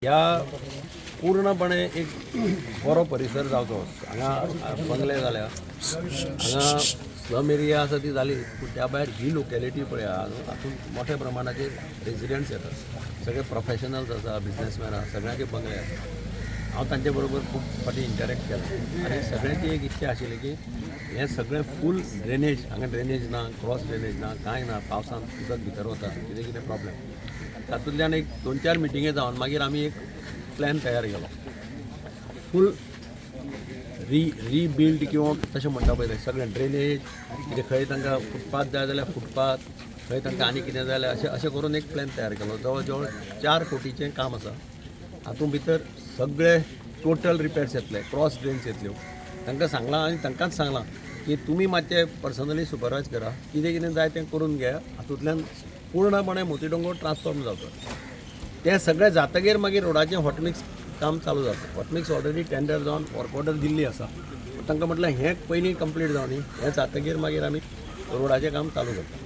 ह्या पूर्णपणे एक बरो परिसर जावचो. हांगा बंगले जाल्या, हांगा स्लम एरिया आसा ती जाली, पूण त्या भायर ही लोकेलिटी पळया, हातूंत मोठ्या प्रमाणाचेर रेजिडेंट्स येतात. सगळे प्रोफेशनल्स आसा, बिजनेसमॅन आसा, सगळ्यांचे बंगले आसा. हांव तांचे बरोबर खूब फाटी इंटरेक्ट केलां आनी सगळ्यांची एक इच्छा आशिल्ली की हें सगळें फूल ड्रेनेज, हांगा ड्रेनेज ना, क्रॉस ड्रेनेज ना, कांय ना, पावसान उदक भितर वता, कितें कितें प्रॉब्लेम. तातूंतल्यान एक 2-4 मिटिंगे जावन मागीर आमी एक प्लॅन तयार केलो. फूल रिबिल्ड किंवा तशें म्हणटा पळय सगळें ड्रेनेज, कितें खंय तांकां फुटपाथ जाय जाल्यार फुटपाथ, खंय तांकां आनी कितें जाय जाल्यार अशें करून एक प्लॅन तयार केलो. जवळ जवळ 4 कोटीचें काम आसा. हातूंत भितर सगळे टोटल रिपेर्स येतले, क्रॉस ड्रेन्स येतल्यो. तांकां सांगलां आनी तांकांच सांगलां की तुमी मातशें पर्सनली सुपरवायज करा, कितें कितें जाय तें करून घे. हातूंतल्यान पूर्णपणे मोतीडोंगर ट्रान्सफॉर्म जावचो. तें सगळें जातकीर मागीर रोडाचें हॉटमिक्स काम चालू जाता. हॉटमिक्स ऑलरेडी टेंडर जावन वर्क ऑर्डर दिल्ली आसा. तांकां म्हटलें हें पयलीं कंप्लीट जावनी, हें जातकीर मागीर आमी रोडाचें काम चालू करता.